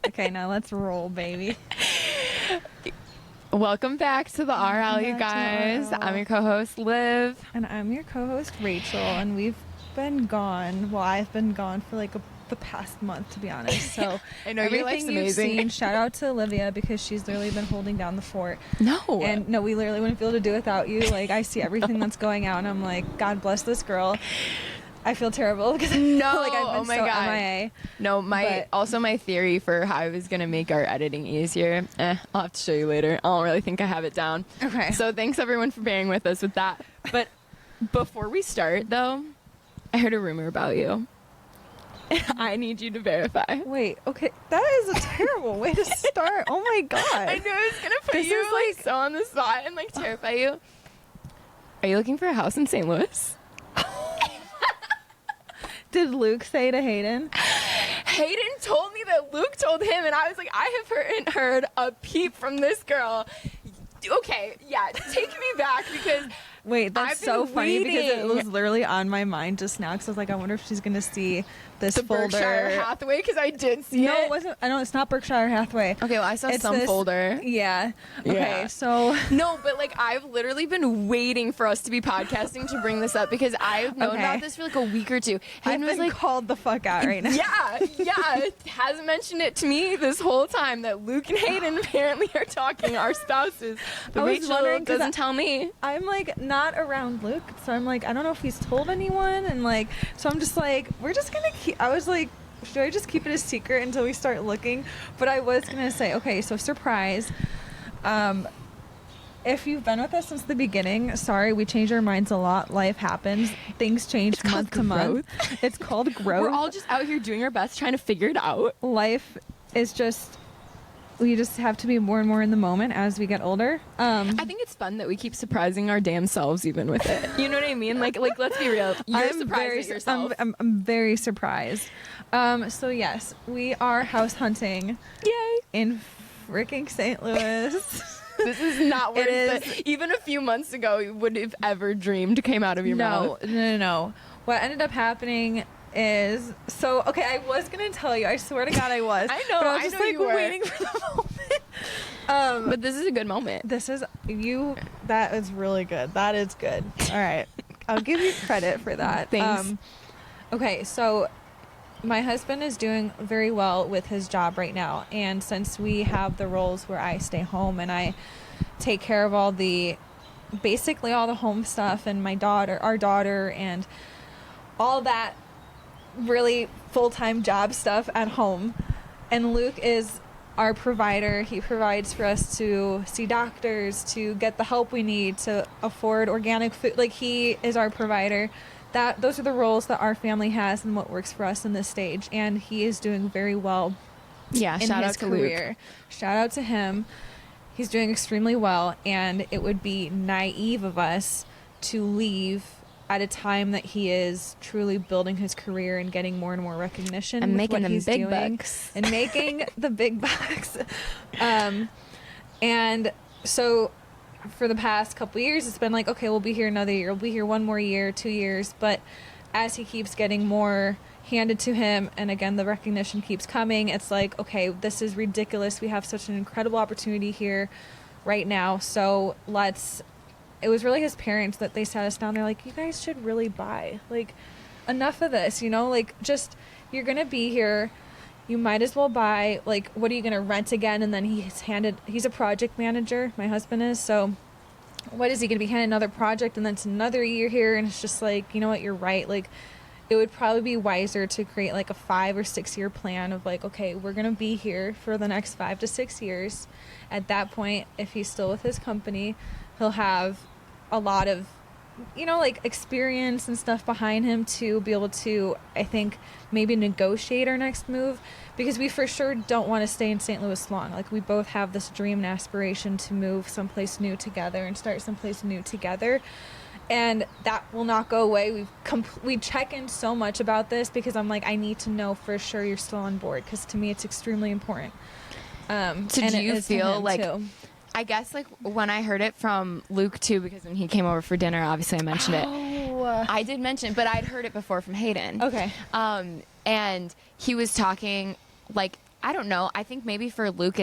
Okay, now let's roll, baby. Welcome back to the RL, you guys. I'm your co-host, Liv. And I'm your co-host, Rachel. And we've been gone. Well, I've been gone for like the past month, to be honest. So I know your life's everything you've amazing. seen, shout out to Olivia, because she's literally been holding down the fort. No. And no, we literally wouldn't be able to do it without you. Like, I see everything that's going out, and I'm like, God bless this girl. I feel terrible because like I've been MIA. No, my theory for how I was gonna make our editing easier. I'll have to show you later. I don't really think I have it down. Okay. So thanks everyone for bearing with us with that. But before we start, though, I heard a rumor about you. I need you to verify. Wait, okay, that is a terrible way to start. Oh my god. I knew I was gonna put you like so on the spot and like terrify you. Are you looking for a house in St. Louis? Did Luke say to Hayden? Hayden told me that Luke told him, and I was like, I haven't heard a peep from this girl. Okay, yeah, take me back because wait, that's I've so been funny because it waiting. was literally on my mind just now, because I was like, I wonder if she's gonna see this the folder. Berkshire Hathaway, because I did see No, it. it wasn't. I know it's not Berkshire Hathaway. Okay, well, I saw It's some this- folder. Yeah. Okay, Yeah. so No, but like I've literally been waiting for us to be podcasting to bring this up because I've known Okay. about this for like a week or two. I've Hayden was been like, called the fuck out right now. yeah, hasn't mentioned it to me this whole time that Luke and Hayden apparently are talking, our spouses. But I was Rachel wondering 'cause doesn't tell me. I'm like not around Luke, so I'm like, I don't know if he's told anyone, and like, so I'm just like, we're just gonna keep. I was like, should I just keep it a secret until we start looking? But I was gonna say, okay, so surprise. If you've been with us since the beginning, sorry, we change our minds a lot. Life happens. Things change month to month. It's called growth. We're all just out here doing our best trying to figure it out. Life is just, we just have to be more and more in the moment as we get older. I think it's fun that we keep surprising our damn selves even with it. You know what I mean? Like let's be real. You're surprised at yourself. I'm very surprised. So yes, we are house hunting. Yay! In freaking St. Louis. This is not words It that even a few months ago you would have ever dreamed came out of your mouth. No. What ended up happening is, so okay, I was gonna tell you. I swear to God, I was. I know. But I was I just know like you were. waiting for the moment. But this is a good moment. This is you. That is really good. That is good. All right, I'll give you credit for that. Thanks. Okay, so my husband is doing very well with his job right now, and since we have the roles where I stay home and I take care of basically all the home stuff, and our daughter, and all that really full-time job stuff at home, and Luke is our provider. He provides for us to see doctors, to get the help we need, to afford organic food. Like, he is our provider. Those are the roles that our family has and what works for us in this stage, and he is doing very well Yeah, in shout his out to career. Luke. Shout out to him. He's doing extremely well, and it would be naive of us to leave at a time that he is truly building his career and getting more and more recognition And with making what them he's big doing, bucks. and making the big bucks. And so for the past couple years, it's been like, okay, we'll be here another year, we'll be here one more year, 2 years. But as he keeps getting more handed to him, and again, the recognition keeps coming, it's like, okay, this is ridiculous. We have such an incredible opportunity here right now. So it was really his parents that they sat us down. They're like, you guys should really buy. Like, enough of this, like, just, you're going to be here. You might as well buy. Like, what are you going to rent again? And then he's a project manager, my husband is. So what is he going to be handed another project? And then it's another year here. And it's just like, you know what? You're right. Like, it would probably be wiser to create like a 5 or 6 year plan of like, okay, we're going to be here for the next 5 to 6 years. At that point, if he's still with his company, he'll have a lot of, like, experience and stuff behind him to be able to, I think, maybe negotiate our next move, because we for sure don't want to stay in St. Louis long. Like, we both have this dream and aspiration to move someplace new together and start someplace new together. And that will not go away. We check in so much about this because I'm like, I need to know for sure you're still on board, because to me it's extremely important. So do you feel like, too. I guess like when I heard it from Luke too, because when he came over for dinner, obviously I mentioned it. I did mention it, but I'd heard it before from Hayden. Okay. And he was talking like I don't know. I think maybe for Luke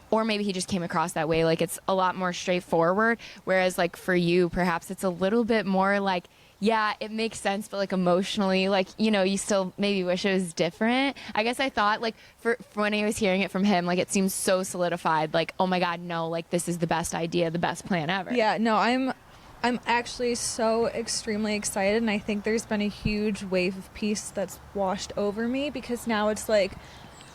or maybe he just came across that way. Like, it's a lot more straightforward. Whereas, like, for you, perhaps it's a little bit more like, yeah, it makes sense, but like emotionally, like, you know, you still maybe wish it was different. I guess I thought, like, for when I was hearing it from him, like, it seems so solidified. Like, oh my God, no, like, this is the best idea, the best plan ever. Yeah, no, I'm actually so extremely excited, and I think there's been a huge wave of peace that's washed over me, because now it's like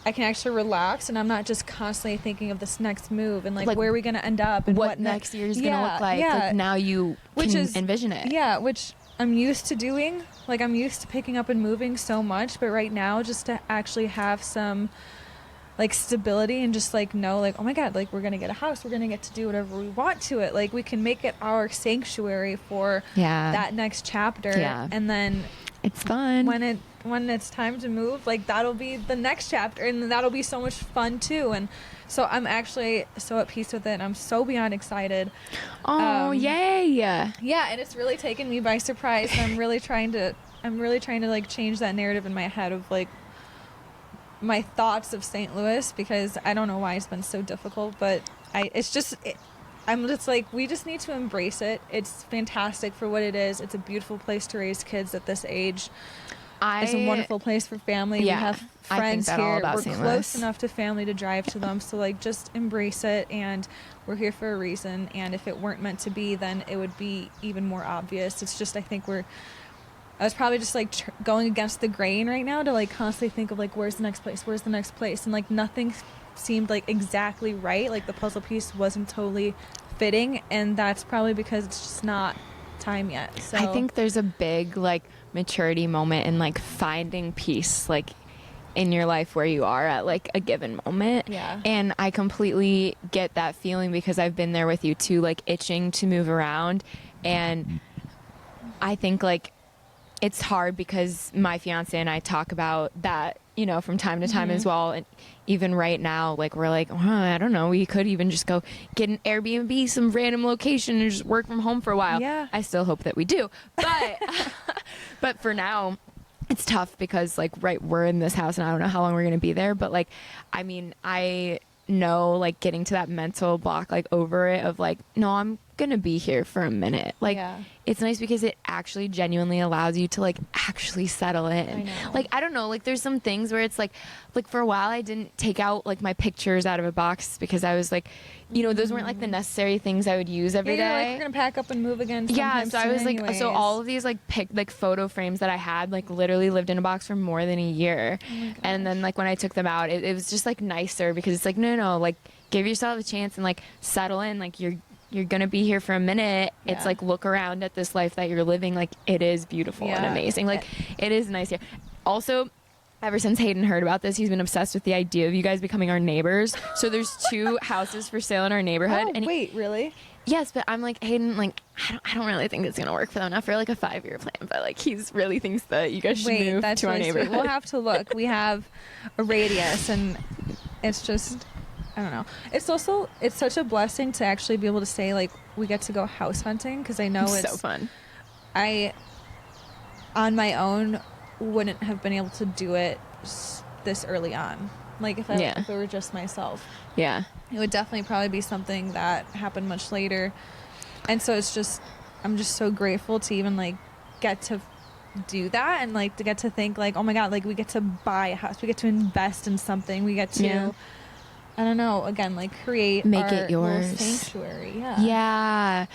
I can actually relax, and I'm not just constantly thinking of this next move and like where are we going to end up and what next year is going to look like. Yeah. Like, now you can envision it. Yeah, which I'm used to doing. Like, I'm used to picking up and moving so much, but right now, just to actually have some like stability and just like know, like, oh my God, like, we're gonna get a house, we're gonna get to do whatever we want to it, like, we can make it our sanctuary for that next chapter. And then it's fun when it's time to move, like, that'll be the next chapter, and that'll be so much fun too. And so I'm actually so at peace with it, and I'm so beyond excited. Yay. Yeah, and it's really taken me by surprise, and I'm really trying to like change that narrative in my head of like my thoughts of St. Louis, because I don't know why it's been so difficult, but I'm just like, we just need to embrace it. It's fantastic for what it is. It's a beautiful place to raise kids at this age. It's a wonderful place for family. We have friends here. We're close enough to family to drive to them. So like, just embrace it, and we're here for a reason. And if it weren't meant to be, then it would be even more obvious. It's just, I think I was probably just like going against the grain right now to like constantly think of like, where's the next place, and like nothing seemed like exactly right. Like, the puzzle piece wasn't totally fitting, and that's probably because it's just not time yet. So I think there's a big like maturity moment in like finding peace, like, in your life where you are at like a given moment. And I completely get that feeling, because I've been there with you too, like itching to move around. And I think like it's hard because my fiance and I talk about that, you know, from time to time as well. And even right now, like, we're like, I don't know, we could even just go get an Airbnb, some random location, and just work from home for a while. I still hope that we do. But, but for now, it's tough because like, we're in this house and I don't know how long we're going to be there. But like, I mean, I know like getting to that mental block, like over it of like, no, I'm going to be here for a minute. Like, it's nice because it actually genuinely allows you to like actually settle in. Like, I don't know, like there's some things where it's like for a while I didn't take out like my pictures out of a box because I was like, you know, those weren't like the necessary things I would use every day. Like, we're gonna pack up and move again. So I was like, so all of these like photo frames that I had like literally lived in a box for more than a year. And then like when I took them out, it was just like nicer because it's like, no, like give yourself a chance and like settle in. Like, you're gonna be here for a minute. It's like, look around at this life that you're living. Like, it is beautiful and amazing. Like, it is nice here. Also, ever since Hayden heard about this, he's been obsessed with the idea of you guys becoming our neighbors. So there's 2 houses for sale in our neighborhood. And wait, really? Yes, but I'm like, Hayden, like, I don't really think it's gonna work for them. Not for like a 5-year plan, but like, he's really thinks that you guys should move to our neighborhood. We'll have to look. We have a radius, and it's just, I don't know. It's such a blessing to actually be able to say like, we get to go house hunting, because I know it's so fun. I, on my own, wouldn't have been able to do it this early on. Like, if it were just myself. It would definitely probably be something that happened much later. And so it's just, I'm just so grateful to even like get to do that, and like to get to think like, oh my God, like we get to buy a house, we get to invest in something, we get to I don't know, again, like make it yours sanctuary. Yeah,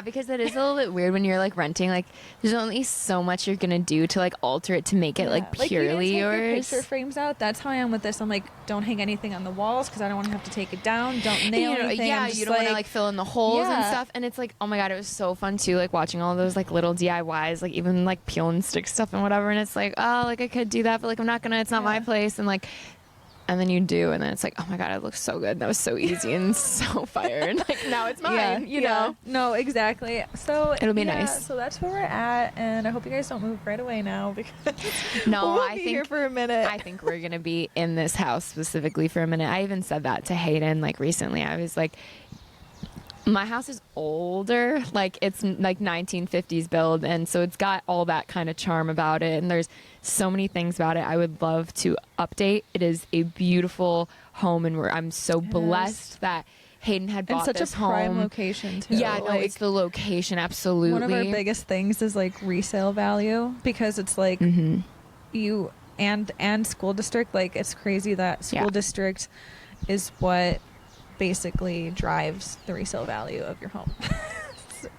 because it is a little bit weird when you're like renting. Like, there's only so much you're gonna do to like alter it to make it like purely yours. Your picture frames out. That's how I am with this. I'm like, don't hang anything on the walls because I don't want to have to take it down. Don't nail anything. You don't want to like fill in the holes and stuff. And it's like, oh my God, it was so fun too. Like watching all those like little DIYs, like even like peel and stick stuff and whatever. And it's like, oh, like I could do that, but like I'm not gonna. It's not my place. And like. And then you do, and then it's like, oh my God, it looks so good. That was so easy and so fire. And like, now it's mine, you know? No, exactly. So it'll be nice. So that's where we're at, and I hope you guys don't move right away now, because I think here for a minute. I think we're gonna be in this house specifically for a minute. I even said that to Hayden like recently. I was like, My house is older, like it's like 1950s build, and so it's got all that kind of charm about it, and there's so many things about it I would love to update. It is a beautiful home, and I'm so blessed that Hayden had bought such this a prime home. location too. Yeah, no, it's the location, absolutely. One of our biggest things is like resale value, because it's like you and school district, like it's crazy that school district is what basically drives the resale value of your home.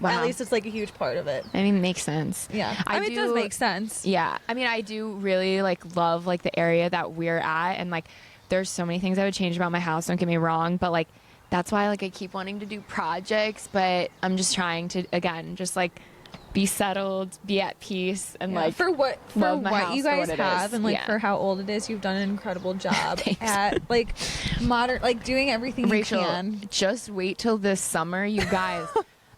Wow. At least it's like a huge part of it. I mean, it makes sense. Yeah, I mean, it does make sense. Yeah, I mean, I do really like love like the area that we're at, and like there's so many things I would change about my house, don't get me wrong, but like that's why like I keep wanting to do projects, but I'm just trying to, again, just like be settled, be at peace, and like for what you guys have, and like for how old it is, you've done an incredible job at like modern, like doing everything Rachel, you can. Just wait till this summer, you guys.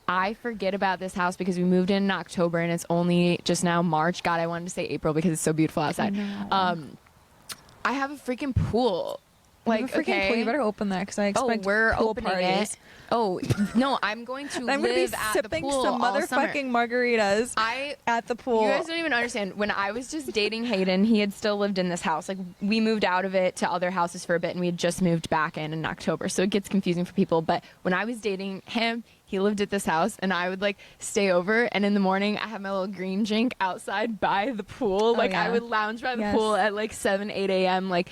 I forget about this house because we moved in October and it's only just now March. God, I wanted to say April because it's so beautiful outside. I have a freaking pool. Like, a freaking pool. You better open that, because I expect we're pool opening parties. it. Oh no, I'm going to I'm live going to be at sipping the pool some all summer. motherfucking margaritas at the pool. You guys don't even understand. When I was just dating Hayden, he had still lived in this house. Like, we moved out of it to other houses for a bit, and we had just moved back in October, so it gets confusing for people. But when I was dating him, he lived at this house, and I would like stay over, and in the morning I have my little green drink outside by the pool. Like, I would lounge by the pool at like 7, 8 a.m. Like,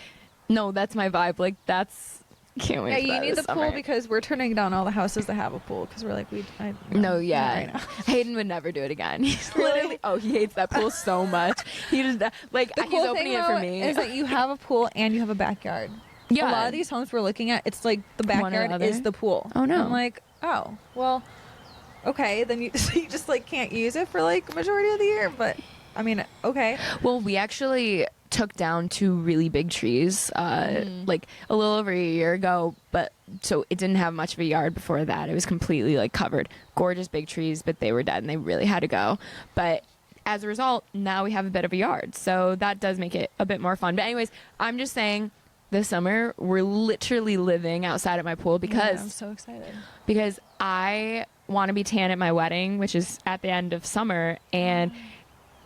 no, that's my vibe. Like, can't wait. Yeah, you need the pool, because we're turning down all the houses that have a pool, because we're like, right now. Hayden would never do it again. He's literally, he hates that pool so much. He just like the he's cool opening thing, it for me. Is that you have a pool and you have a backyard. Yeah, a lot of these homes we're looking at, it's like the backyard is the pool. Oh no! I'm like, oh well, okay, then you just like can't use it for like majority of the year. But I mean, okay. Well, we actually took down 2 really big trees like a little over a year ago, but so it didn't have much of a yard before that. It was completely like covered. Gorgeous big trees, but they were dead and they really had to go. But as a result, now we have a bit of a yard, so that does make it a bit more fun. But anyways, I'm just saying, this summer we're literally living outside at my pool, because I'm so excited, because I want to be tan at my wedding, which is at the end of summer. And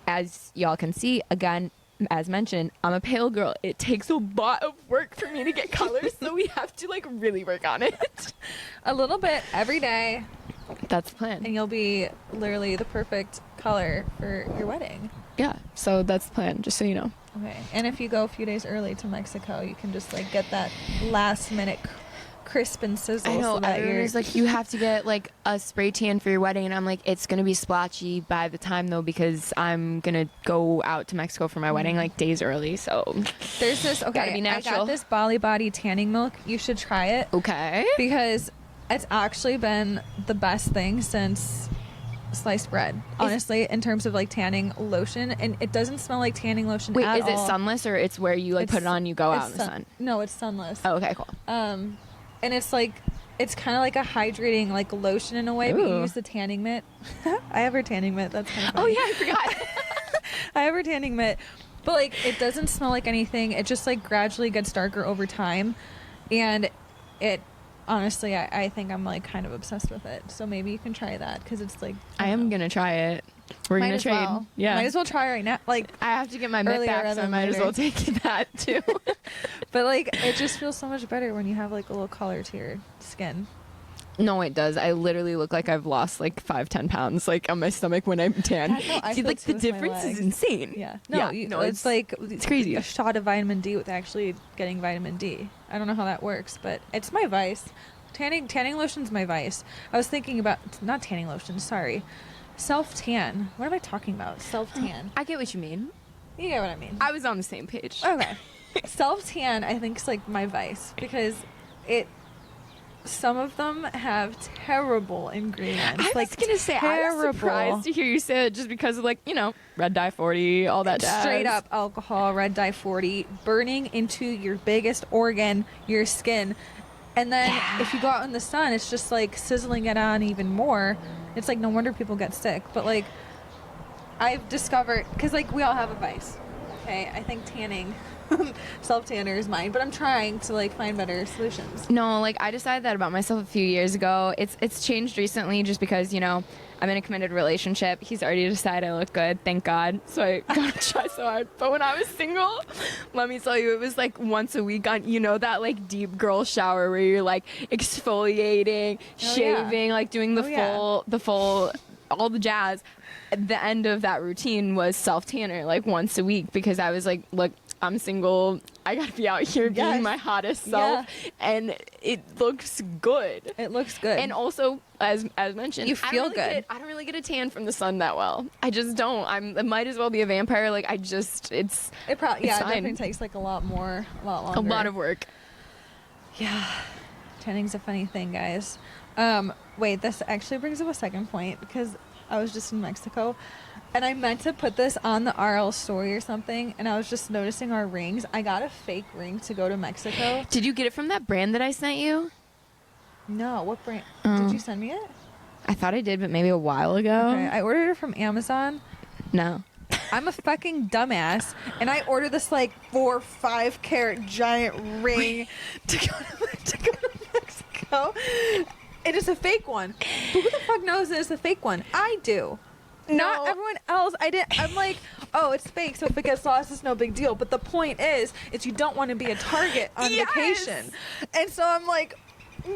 as y'all can see, again, as mentioned, I'm a pale girl. It takes a lot of work for me to get colors, so we have to like really work on it. A little bit every day. That's the plan. And you'll be literally the perfect color for your wedding. Yeah, so that's the plan, just so you know. Okay. And if you go a few days early to Mexico, you can just like get that last minute crisp and sizzle. I know, so that everyone's like, you have to get like a spray tan for your wedding, and I'm like, it's gonna be splotchy by the time though, because I'm gonna go out to Mexico for my wedding like days early. So there's this, gotta be natural. I got this Bali Body tanning milk. You should try it. Okay. Because it's actually been the best thing since sliced bread, honestly, in terms of like tanning lotion. And it doesn't smell like tanning lotion at all. Wait, is it sunless, or it's where you like put it on and you go out in the sun? No, it's sunless. Oh, okay, cool. And it's like, it's kind of like a hydrating like lotion in a way. Ooh. But you use the tanning mitt. I have her tanning mitt. That's kind of funny. Oh yeah, I forgot. I have her tanning mitt. But like, it doesn't smell like anything. It just like gradually gets darker over time. And it, honestly, I think I'm like kind of obsessed with it. So maybe you can try that, because it's like, I am going to try it. We're going to trade. Well. Yeah. Might as well try right now. Like, I have to get my mitt back, so I might as well take that too. But like, it just feels so much better when you have like a little color to your skin. No, it does. I literally look like I've lost like 5-10 pounds like on my stomach when I'm tan. I See, like the difference is insane. Yeah. No, it's like it's crazy. A shot of vitamin D with actually getting vitamin D. I don't know how that works, but it's my vice. Tanning lotion's my vice. I was thinking about, not tanning lotion, sorry. Self-tan. What am I talking about? Self-tan. I get what you mean. You get what I mean. I was on the same page. Okay. Self-tan, I think, is like my vice, because some of them have terrible ingredients. I was gonna say, I was surprised to hear you say it, just because of like, red dye 40, all that jazz. Straight up alcohol, red dye 40, burning into your biggest organ, your skin. And then if you go out in the sun, it's just like sizzling it on even more. It's like, no wonder people get sick. But like, I've discovered, because like we all have a vice. Okay, I think tanning self-tanner is mine, but I'm trying to like find better solutions. No, like I decided that about myself a few years ago. It's changed recently just because, you know, I'm in a committed relationship. He's already decided I look good, thank God. So I gotta try so hard. But when I was single, let me tell you, it was like once a week on, you know, that like deep girl shower where you're like exfoliating, shaving, like doing the full, all the jazz. The end of that routine was self-tanner like once a week because I was like, look, I'm single. I gotta be out here being my hottest self, and it looks good. It looks good, and also, as mentioned, you feel good. I don't really get a tan from the sun that well. I just don't. I might as well be a vampire. Like it probably it definitely takes like a lot longer. A lot of work. Yeah, tanning's a funny thing, guys. Wait, this actually brings up a second point because I was just in Mexico. And I meant to put this on the RL story or something, and I was just noticing our rings. I got a fake ring to go to Mexico. Did you get it from that brand that I sent you? No, what brand? Did you send me it? I thought I did, but maybe a while ago. Okay, I ordered it from Amazon. No. I'm a fucking dumbass, and I ordered this like 4 or 5 carat giant ring to go to Mexico. It is a fake one. But who the fuck knows it's a fake one? I do. Not everyone else. I'm like, oh, it's fake, so if it gets lost, it's no big deal. But the point is you don't want to be a target on vacation. And so I'm like,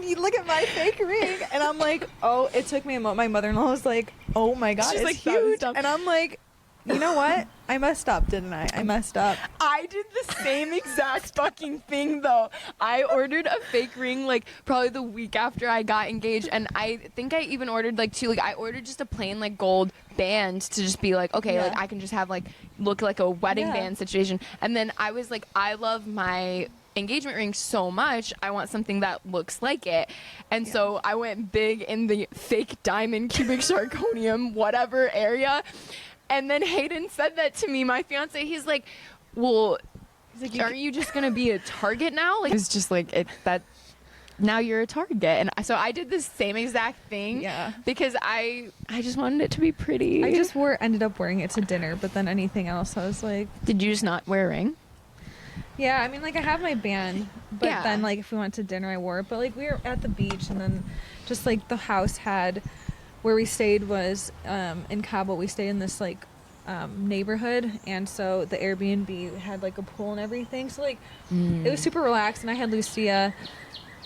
you look at my fake ring, and I'm like, oh, it took me a moment. My mother-in-law was like, oh my God, it's like huge. And I'm like, you know what? I messed up, didn't I? I messed up. I did the same exact fucking thing, though. I ordered a fake ring, like, probably the week after I got engaged, and I think I even ordered, like, 2. Like, I ordered just a plain, like, gold band to just be like, okay, like, I can just have, like, look like a wedding band situation. And then I was like, I love my engagement ring so much, I want something that looks like it. And so I went big in the fake diamond cubic zirconium whatever area. And then Hayden said that to me, my fiance. He's like, well, aren't you just going to be a target now? Like, it's just like, now you're a target. And so I did the same exact thing. Yeah. Because I just wanted it to be pretty. I just ended up wearing it to dinner, but then anything else, I was like. Did you just not wear a ring? Yeah, I mean, like, I have my band, but then, like, if we went to dinner, I wore it. But, like, we were at the beach, and then just, like, the house had... Where we stayed was in Cabo. We stayed in this like neighborhood, and so the Airbnb had like a pool and everything. So like it was super relaxed, and I had Lucia,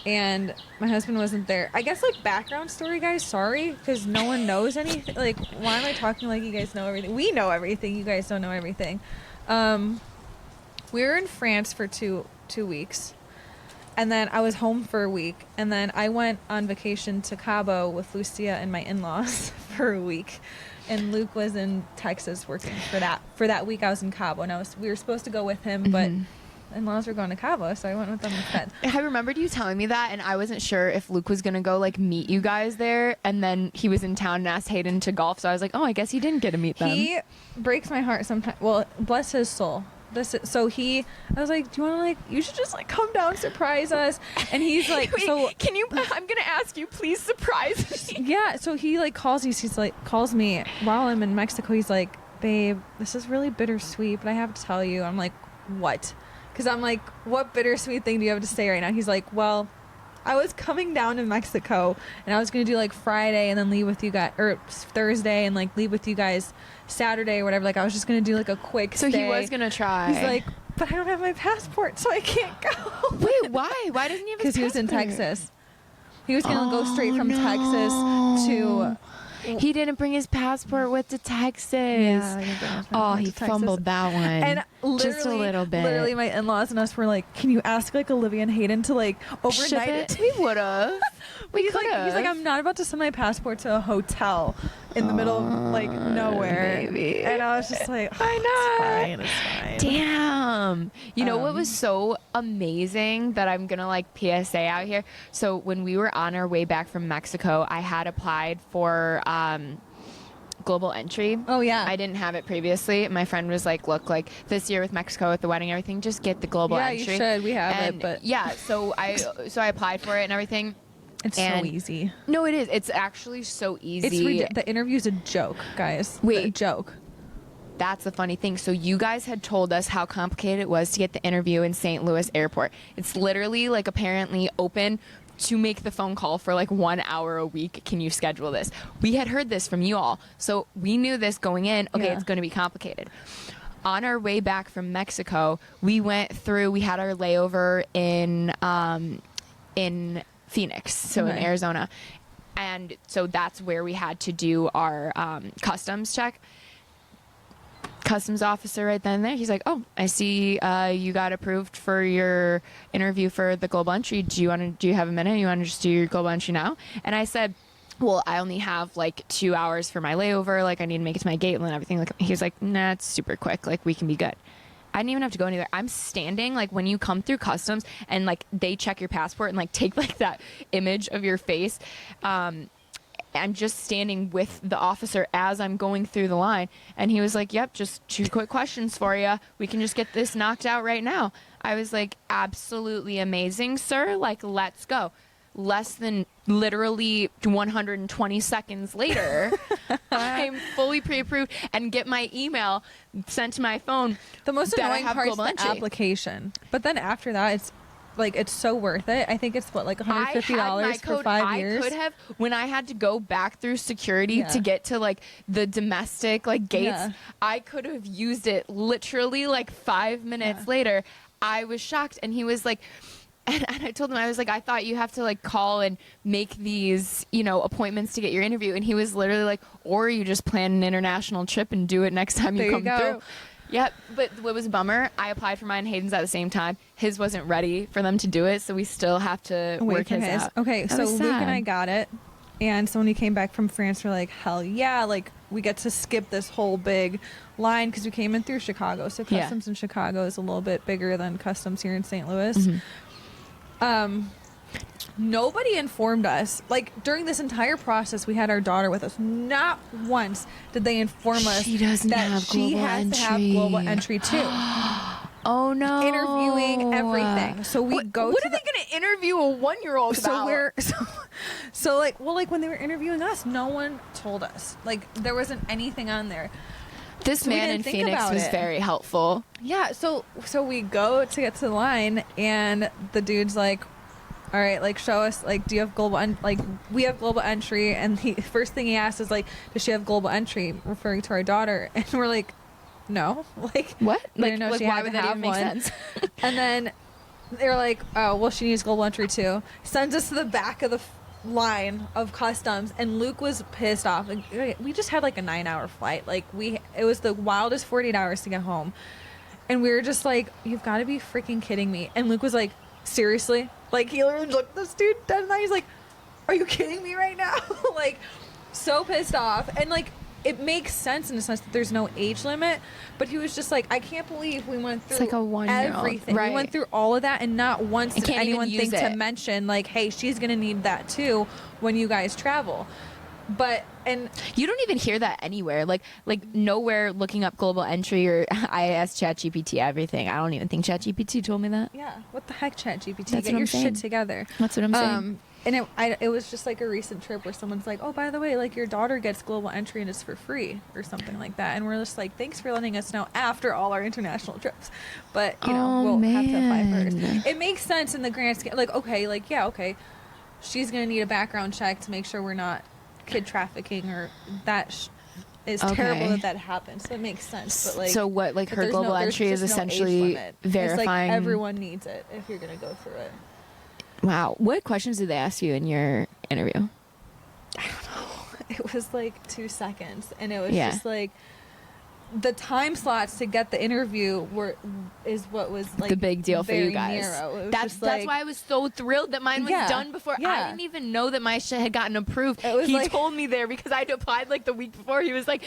and my husband wasn't there. I guess like background story, guys. Sorry, because no one knows anything. Like, why am I talking like you guys know everything? We know everything. You guys don't know everything. We were in France for two weeks. And then I was home for a week. And then I went on vacation to Cabo with Lucia and my in-laws for a week. And Luke was in Texas working for that week. I was in Cabo, and we were supposed to go with him, but in-laws were going to Cabo, so I went with them instead. I remembered you telling me that, and I wasn't sure if Luke was gonna go like meet you guys there. And then he was in town and asked Hayden to golf, so I was like, oh, I guess he didn't get to meet them. He breaks my heart sometimes. Well, bless his soul. I was like, do you want to, like, you should just, like, come down, surprise us. And he's like, wait, can you, I'm going to ask you, please surprise me. Yeah, so he, like, calls me while I'm in Mexico. He's like, babe, this is really bittersweet, but I have to tell you. I'm like, what? Because I'm like, what bittersweet thing do you have to say right now? He's like, well, I was coming down to Mexico, and I was going to do, like, Friday and then leave with you guys, or Thursday and, like, leave with you guys Saturday or whatever. Like, I was just going to do, like, a quick stay. So he was going to try. He's like, but I don't have my passport, so I can't go. Wait, why? Why doesn't he have his passport? Because he was in Texas. He was going to go straight from Texas to... He didn't bring his passport with to Texas. Yeah, he fumbled that one. And just a little bit. Literally, my in-laws and us were like, "Can you ask like Olivia and Hayden to like overnight it?" We would have. He's like, I'm not about to send my passport to a hotel in the middle of like nowhere. Baby. And I was just like, I know. It's fine. Damn. You know what was so amazing that I'm gonna like PSA out here? So when we were on our way back from Mexico, I had applied for global entry. Oh yeah. I didn't have it previously. My friend was like, look, like this year with Mexico, with the wedding and everything, just get the global entry. Yeah, you should. We have it, but yeah, so I applied for it and everything. It's so easy. No, it is. It's actually so easy. The interview's a joke, guys. Wait. A joke. that's the funny thing. So you guys had told us how complicated it was to get the interview in St. Louis airport. It's literally like apparently open to make the phone call for like 1 hour a week. Can you schedule this? We had heard this from you all. So we knew this going in. Okay, it's going to be complicated. On our way back from Mexico, we had our layover in Phoenix, so in Arizona. And so that's where we had to do our customs check. Customs officer right then and there, he's like, oh, I see you got approved for your interview for the global entry. Do you have a minute? You want to just do your global entry now? And I said, well, I only have like 2 hours for my layover. Like I need to make it to my gate and everything. Like he was like, nah, it's super quick. Like we can be good. I didn't even have to go anywhere. I'm standing like when you come through customs and like they check your passport and like take like that image of your face. I'm just standing with the officer as I'm going through the line. And he was like, yep, just 2 quick questions for you. We can just get this knocked out right now. I was like, absolutely amazing, sir. Like, let's go. Less than literally 120 seconds later, I'm fully pre-approved and get my email sent to my phone. The most annoying part is the application. But then after that, it's like, it's so worth it. I think it's what, like $150 for 5 years. I could have, when I had to go back through security to get to like the domestic like gates, I could have used it literally like 5 minutes later. I was shocked. And he was like, and I told him, I was like, I thought you have to like call and make these, appointments to get your interview. And he was literally like, or you just plan an international trip and do it next time you come through. Yep, but what was a bummer, I applied for mine and Hayden's at the same time. His wasn't ready for them to do it, so we still have to work his out. Okay, so Luke and I got it, and so when we came back from France, we're like, hell yeah, like, we get to skip this whole big line, because we came in through Chicago, so customs in Chicago is a little bit bigger than customs here in St. Louis. Nobody informed us. Like, during this entire process, we had our daughter with us. Not once did they inform us that she has to have global entry too. Oh no! Interviewing everything. So we go. What are they going to interview a 1-year-old about? So like when they were interviewing us, no one told us. Like there wasn't anything on there. This man in Phoenix was very helpful. Yeah. So we go to get to the line, and the dude's like, all right, like, show us, like, do you have global, we have global entry, and the first thing he asked is, like, does she have global entry, referring to our daughter, and we're like, no, like, what? Like, why would that even make sense? And then they're like, oh, well, she needs global entry, too. Sends us to the back of the line of customs, and Luke was pissed off. Like, we just had, like, a 9-hour flight. Like, it was the wildest 48 hours to get home, and we were just like, you've got to be freaking kidding me. And Luke was like, seriously? Like, he literally looked this dude dead in the eye. He's like, are you kidding me right now? Like, so pissed off. And, like, it makes sense in the sense that there's no age limit. But he was just like, I can't believe we went through like a 1-year-old. Everything. Right. We went through all of that, and not once did anyone think to mention, like, hey, she's going to need that, too, when you guys travel. But, and you don't even hear that anywhere. Like nowhere looking up global entry, or I asked ChatGPT everything. I don't even think ChatGPT told me that. Yeah. What the heck, ChatGPT? Get your shit together. That's what I'm saying. And it was just like a recent trip where someone's like, oh, by the way, like, your daughter gets global entry and it's for free or something like that. And we're just like, thanks for letting us know after all our international trips. But, we'll have to apply first. It makes sense in the grand scheme. Like, okay, like, yeah, okay. She's going to need a background check to make sure we're not kid trafficking, or that is terrible that happens. So it makes sense. But like, so what? Like, her global entry is essentially verifying. It's like everyone needs it if you're gonna go through it. Wow. What questions did they ask you in your interview? I don't know. It was like 2 seconds, and it was just like, the time slots to get the interview is what was like the big deal for you guys. That's why I was so thrilled that mine was done before. I didn't even know that my shit had gotten approved. He told me there because I'd applied like the week before. He was like,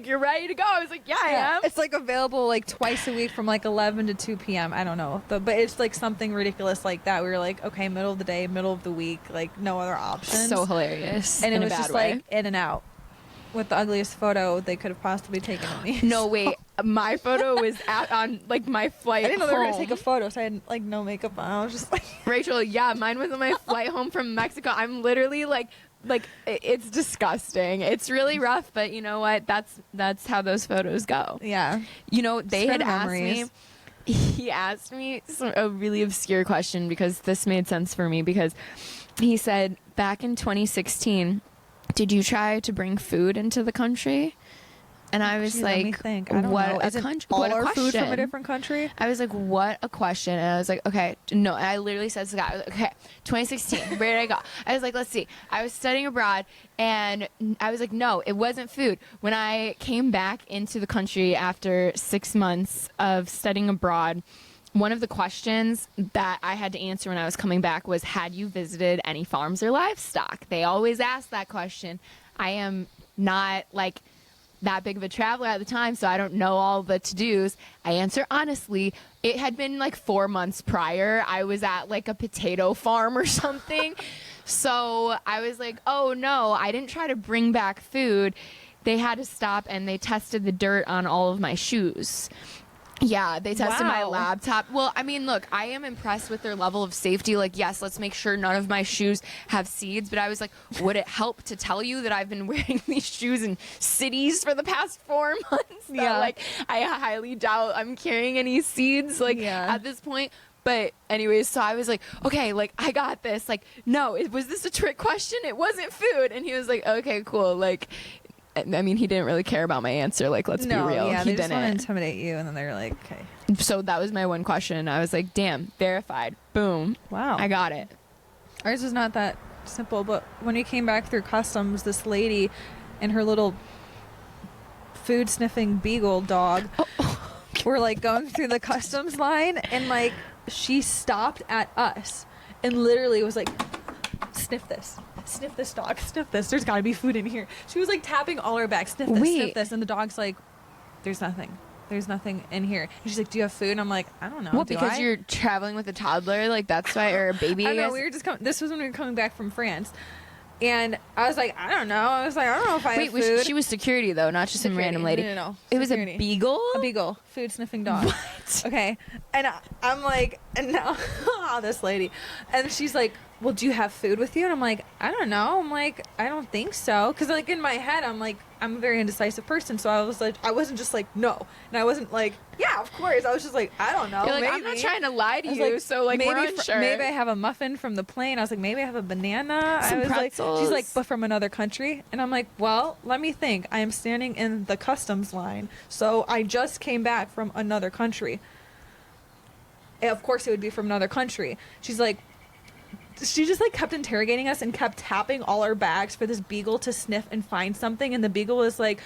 you're ready to go. I was like, yeah, I am. It's like available like twice a week from like 11 to 2 p.m. I don't know, but it's like something ridiculous like that. We were like, okay, middle of the day, middle of the week, like no other options. So hilarious. And it was just like in and out. With the ugliest photo they could have possibly taken of me. No, wait. My photo was on like my flight. I didn't know home. they were gonna take a photo, so I had like no makeup on. I was just like, Rachel, yeah, mine was on my flight home from Mexico. I'm literally like like it's disgusting. It's really rough, but you know what? That's how those photos go. Yeah. You know, they had asked memories. me. He asked me a really obscure question because this made sense for me because he said back in 2016, did you try to bring food into the country? And I was Let me like, think. I don't what know. a Isn't country? all What a our food from a question. different country? I was like, what a question. And I was like, okay, no. And I literally said to the guy, I was like, okay, 2016, where did I go? I was like, let's see. I was studying abroad, and I was like, no, it wasn't food. When I came back into the country after 6 months of studying abroad, one of the questions that I had to answer when I was coming back was, had you visited any farms or livestock? They always ask that question. I am not like that big of a traveler at the time, so I don't know all the to-dos. I answer honestly. It had been like 4 months prior. I was at like a potato farm or something. So I was like, oh no, I didn't try to bring back food. They had to stop and they tested the dirt on all of my shoes. Yeah, they tested my Wow. laptop. Well, I mean, look, I am impressed with their level of safety. Like, yes, let's make sure none of my shoes have seeds. But I was like, would it help to tell you that I've been wearing these shoes in cities for the past 4 months? That, Yeah. like, I highly doubt I'm carrying any seeds, like, Yeah. at this point. But anyways, so I was like, okay, like, I got this. Like, no, was this a trick question? It wasn't food. And he was like, okay, cool. Like, I mean, he didn't really care about my answer. Like, let's be real. Yeah, He they just want to didn't. intimidate you, and then they're like, okay. So that was my one question. I was like, damn, verified. Boom. Wow. I got it. Ours was not that simple, but when we came back through customs, this lady and her little food sniffing beagle dog were like going through the customs line, and like she stopped at us and literally was like, sniff this dog, sniff this, there's got to be food in here. She was like tapping all our bags, sniff this, and the dog's like, there's nothing in here. And she's like, do you have food? And I'm like, I don't know. What, do because I? you're traveling with a toddler? Like, that's why, or a baby? I know, guess? we were just coming. This was when we were coming back from France, and I was like, I don't know. I was like, I don't know if I Wait, have food. she was security, though, not just some Security. random lady. No. It was a Security. beagle? A beagle, food sniffing dog. What? Okay, and I'm like, and now this lady, and she's like, well, do you have food with you? And I'm like, I don't know. I'm like, I don't think so, because like in my head, I'm like, I'm a very indecisive person, so I was like, I wasn't just like no, and I wasn't like, yeah, of course. I was just like, I don't know. You're like, maybe. I'm not trying to lie to I was you, like, so like, maybe we're unsure. maybe I have a muffin from the plane. I was like, maybe I have a banana. Some I was pretzels. like, she's like, but from another country. And I'm like, well, let me think. I am standing in the customs line, so I just came back from another country. And of course, it would be from another country. She's like, she just like kept interrogating us and kept tapping all our bags for this beagle to sniff and find something. And the beagle was like,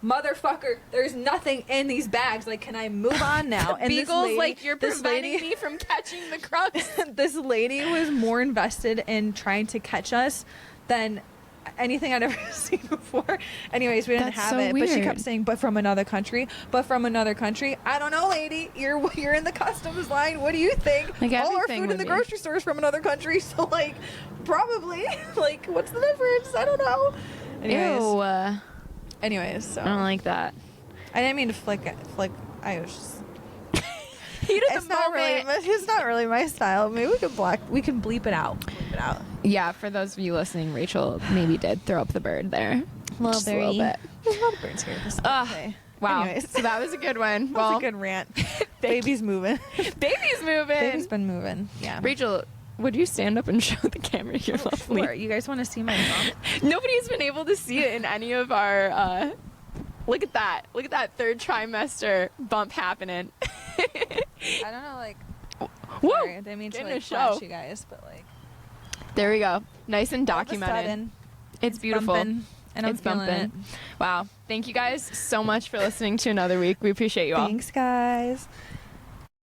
motherfucker, there's nothing in these bags. Like, can I move on now? And this Beagle's lady, like, you're this preventing lady, me from catching the crumbs. this lady was more invested in trying to catch us than anything I'd ever seen before. Anyways, we didn't That's have so it, but she weird. kept saying, but from another country, but from another country. I don't know, lady. You're in the customs line. What do you think? Like, all our everything food in would the be. grocery store is from another country, so like probably like what's the difference? I don't know. Anyways, Ew. anyways, so I don't like that. I didn't mean to flick. I was just. Heat of It's the not moment. really. It's not really my style. Maybe we can bleep it out. Bleep it out. Yeah, for those of you listening, Rachel maybe did throw up the bird there. Just a little bit. There's a lot of birds here. This Ugh. day. Wow. Anyways. So that was a good one. That was a good rant. Baby's moving. Baby's moving. Baby's been moving. Yeah. Rachel, would you stand up and show the camera your lovely? Sure. You guys want to see my bump? Nobody's been able to see it in any of our. Look at that! Look at that third trimester bump happening. I don't know. Like. Woo! Sorry, I didn't mean to Getting a like show. flash you guys, but like. There we go. Nice and all of a documented. sudden, It's beautiful. bumping, and I'm It's feeling bumping. it. Wow. Thank you guys so much for listening to another week. We appreciate you all. Thanks, guys.